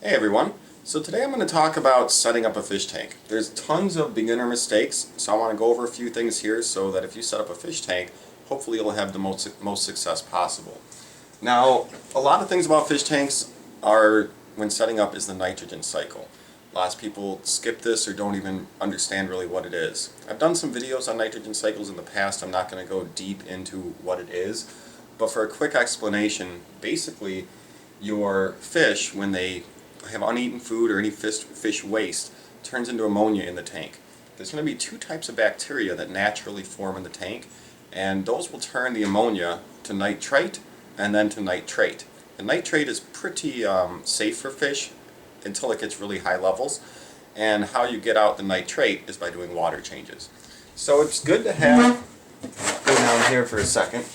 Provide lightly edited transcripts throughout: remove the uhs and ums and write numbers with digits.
Hey everyone, so today I'm going to talk about setting up a fish tank. There's tons of beginner mistakes, so I want to go over a few things here so that if you set up a fish tank, hopefully you'll have the most success possible. Now, a lot of things about fish tanks are, when setting up, is the nitrogen cycle. Lots of people skip this or don't even understand really what it is. I've done some videos on nitrogen cycles in the past. I'm not going to go deep into what it is, but for a quick explanation, basically your fish, when they have uneaten food or any fish waste, turns into ammonia in the tank. There's going to be two types of bacteria that naturally form in the tank, and those will turn the ammonia to nitrite and then to nitrate. And nitrate is pretty safe for fish until it gets really high levels, and how you get out the nitrate is by doing water changes. So it's good to have, go down here for a second,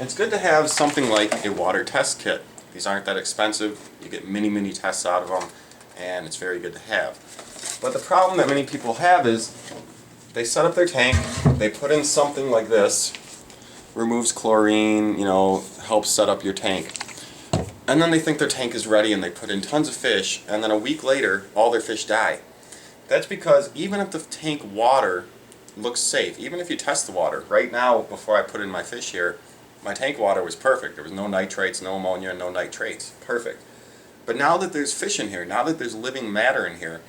it's good to have something like a water test kit. These aren't that expensive. You get many tests out of them, and it's very good to have. But the problem that many people have is they set up their tank, they put in something like this, removes chlorine, helps set up your tank. And then they think their tank is ready and they put in tons of fish, and then a week later all their fish die. That's because even if the tank water looks safe, even if you test the water, right now before I put in my fish here, my tank water was perfect. There was no nitrates, no ammonia, no nitrates. Perfect. But now that there's fish in here, now that there's living matter in here,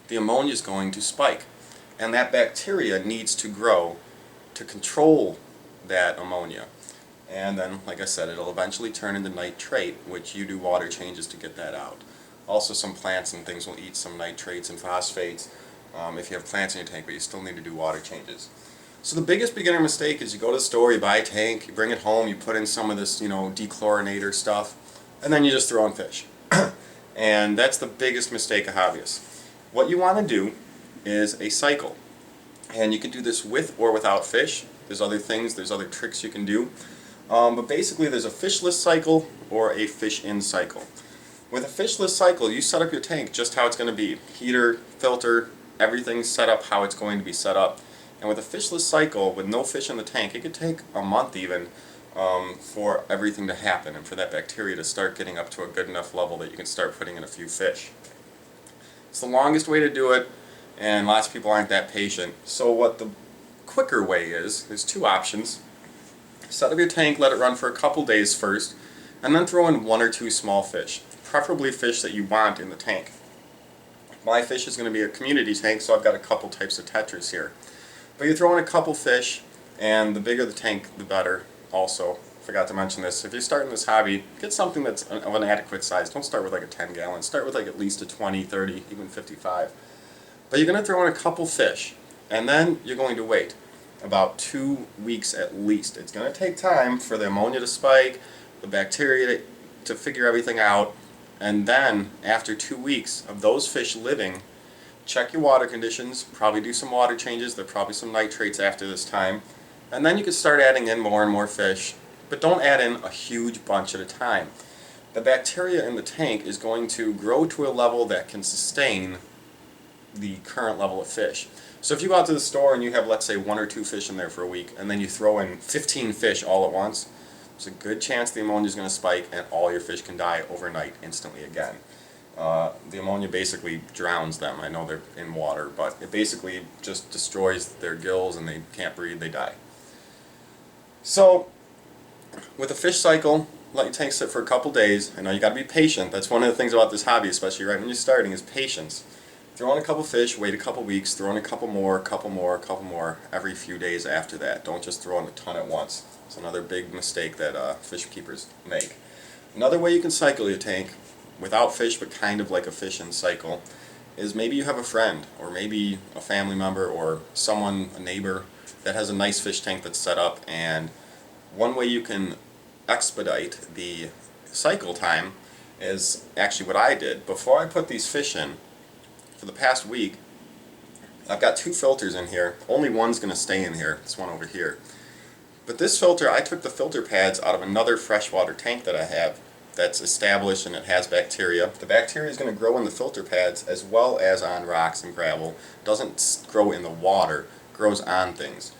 the ammonia is going to spike. And that bacteria needs to grow to control that ammonia. And then, like I said, it'll eventually turn into nitrate, which you do water changes to get that out. Also, some plants and things will eat some nitrates and phosphates if you have plants in your tank, but you still need to do water changes. So the biggest beginner mistake is you go to the store, you buy a tank, you bring it home, you put in some of this, dechlorinator stuff, and then you just throw in fish. And that's the biggest mistake of hobbyists. What you want to do is a cycle. And you can do this with or without fish. There's other things, there's other tricks you can do. But basically there's a fishless cycle or a fish-in cycle. With a fishless cycle, you set up your tank just how it's going to be. Heater, filter, everything's set up how it's going to be set up. And with a fishless cycle, with no fish in the tank, it could take a month even for everything to happen and for that bacteria to start getting up to a good enough level that you can start putting in a few fish. It's the longest way to do it, and lots of people aren't that patient. So what the quicker way is, there's two options. Set up your tank, let it run for a couple days first, and then throw in one or two small fish, preferably fish that you want in the tank. My fish is going to be a community tank, so I've got a couple types of tetras here. But you throw in a couple fish, and the bigger the tank, the better. Also, forgot to mention this, if you're starting this hobby, get something that's of an adequate size. Don't start with like a 10-gallon. Start with like at least a 20, 30, even 55. But you're going to throw in a couple fish, and then you're going to wait about 2 weeks at least. It's going to take time for the ammonia to spike, the bacteria to figure everything out, and then after 2 weeks of those fish living, check your water conditions, probably do some water changes, there are probably some nitrates after this time, and then you can start adding in more and more fish, but don't add in a huge bunch at a time. The bacteria in the tank is going to grow to a level that can sustain the current level of fish. So if you go out to the store and you have, let's say, 1 or 2 fish in there for a week, and then you throw in 15 fish all at once, there's a good chance the ammonia is going to spike and all your fish can die overnight instantly again. The ammonia basically drowns them. I know they're in water, but it basically just destroys their gills and they can't breathe, they die. So, with a fish cycle, let your tank sit for a couple days. I know you got to be patient. That's one of the things about this hobby, especially right when you're starting, is patience. Throw in a couple fish, wait a couple weeks, throw in a couple more every few days after that. Don't just throw in a ton at once. It's another big mistake that fish keepers make. Another way you can cycle your tank, without fish but kind of like a fish-in cycle, is maybe you have a friend or maybe a family member or someone, a neighbor, that has a nice fish tank that's set up, and one way you can expedite the cycle time is actually what I did. Before I put these fish in, for the past week, I've got 2 filters in here. Only one's going to stay in here, this one over here. But this filter, I took the filter pads out of another freshwater tank that I have that's established and it has bacteria. The bacteria is going to grow in the filter pads as well as on rocks and gravel. It doesn't grow in the water, it grows on things.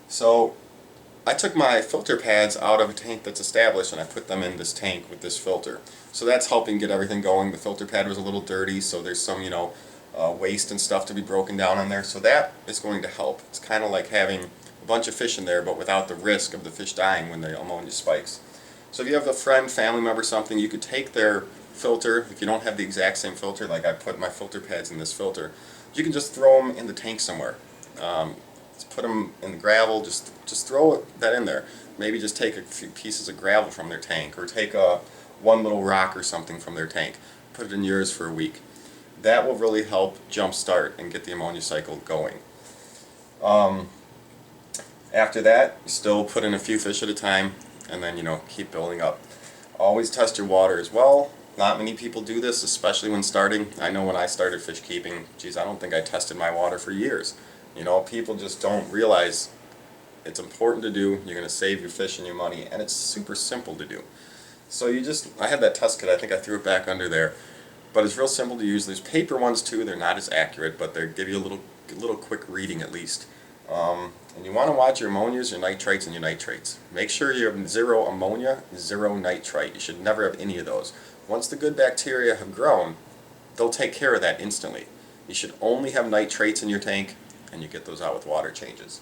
So I took my filter pads out of a tank that's established and I put them in this tank with this filter. So that's helping get everything going. The filter pad was a little dirty, so there's some, waste and stuff to be broken down in there. So that is going to help. It's kind of like having a bunch of fish in there, but without the risk of the fish dying when the ammonia spikes. So if you have a friend, family member, something, you could take their filter. If you don't have the exact same filter, like I put my filter pads in this filter, you can just throw them in the tank somewhere. Just put them in the gravel, just throw that in there. Maybe just take a few pieces of gravel from their tank, or take one little rock or something from their tank. Put it in yours for a week. That will really help jumpstart and get the ammonia cycle going. After that, you still put in a few fish at a time, and then keep building up. Always test your water as well. Not many people do this, especially when starting. I know when I started fish keeping, geez, I don't think I tested my water for years. People just don't realize it's important to do. You're going to save your fish and your money, and it's super simple to do. So I had that test kit, I think I threw it back under there, but it's real simple to use. There's paper ones too, they're not as accurate, but they give you a little quick reading at least. And you want to watch your ammonias, your nitrates, and your nitrates. Make sure you have 0 ammonia, 0 nitrite. You should never have any of those. Once the good bacteria have grown, they'll take care of that instantly. You should only have nitrates in your tank, and you get those out with water changes.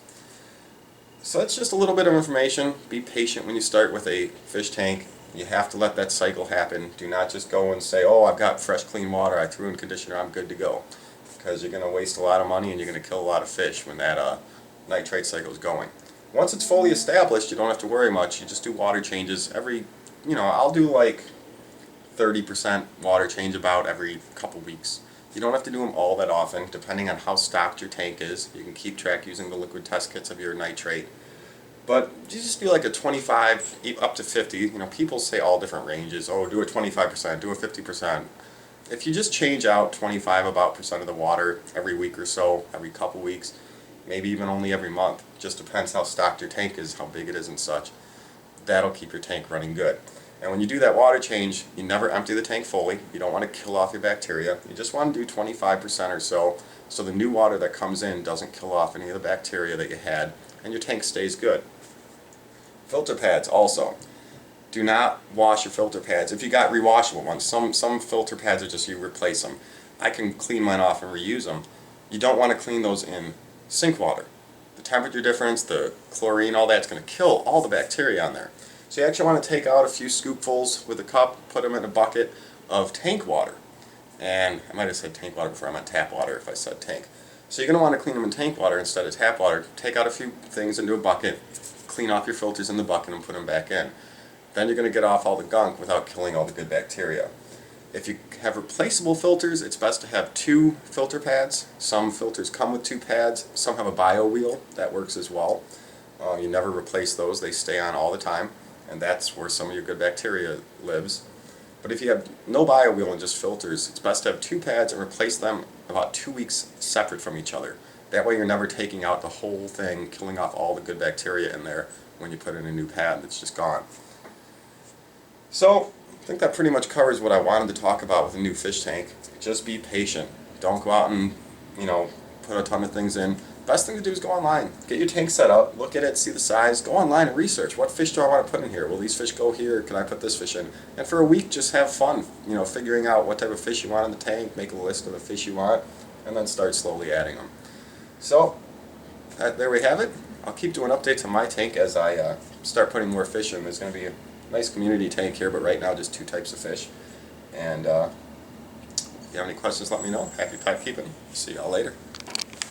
So that's just a little bit of information. Be patient when you start with a fish tank. You have to let that cycle happen. Do not just go and say, oh, I've got fresh, clean water, I threw in conditioner, I'm good to go. Because you're going to waste a lot of money and you're going to kill a lot of fish when that nitrate cycle is going. Once it's fully established, you don't have to worry much. You just do water changes every, I'll do like 30% water change about every couple weeks. You don't have to do them all that often, depending on how stocked your tank is. You can keep track using the liquid test kits of your nitrate. But you just do like a 25 up to 50. People say all different ranges. Oh, do a 25%, do a 50%. If you just change out 25% of the water every week or so, every couple weeks, maybe even only every month, just depends how stocked your tank is, how big it is and such, that'll keep your tank running good. And when you do that water change, you never empty the tank fully. You don't want to kill off your bacteria. You just want to do 25% or so the new water that comes in doesn't kill off any of the bacteria that you had, and your tank stays good. Filter pads also. Do not wash your filter pads. If you got rewashable ones, some filter pads are just you replace them. I can clean mine off and reuse them. You don't want to clean those in sink water. The temperature difference, the chlorine, all that's going to kill all the bacteria on there. So you actually want to take out a few scoopfuls with a cup, put them in a bucket of tank water. And I might have said tank water before, I meant tap water if I said tank. So you're going to want to clean them in tank water instead of tap water. Take out a few things into a bucket, clean off your filters in the bucket and put them back in. Then you're going to get off all the gunk without killing all the good bacteria. If you have replaceable filters, it's best to have 2 filter pads. Some filters come with 2 pads. Some have a bio wheel. That works as well. You never replace those. They stay on all the time. And that's where some of your good bacteria lives. But if you have no bio wheel and just filters, it's best to have 2 pads and replace them about 2 weeks separate from each other. That way you're never taking out the whole thing, killing off all the good bacteria in there when you put in a new pad that's just gone. So, I think that pretty much covers what I wanted to talk about with a new fish tank. Just be patient. Don't go out and, put a ton of things in. Best thing to do is go online. Get your tank set up, look at it, see the size, go online and research. What fish do I want to put in here? Will these fish go here? Can I put this fish in? And for a week, just have fun, figuring out what type of fish you want in the tank, make a list of the fish you want, and then start slowly adding them. So, there we have it. I'll keep doing updates on my tank as I start putting more fish in. There's going to be a nice community tank here, but right now just 2 types of fish. And if you have any questions, let me know. Happy pipe keeping. See y'all later.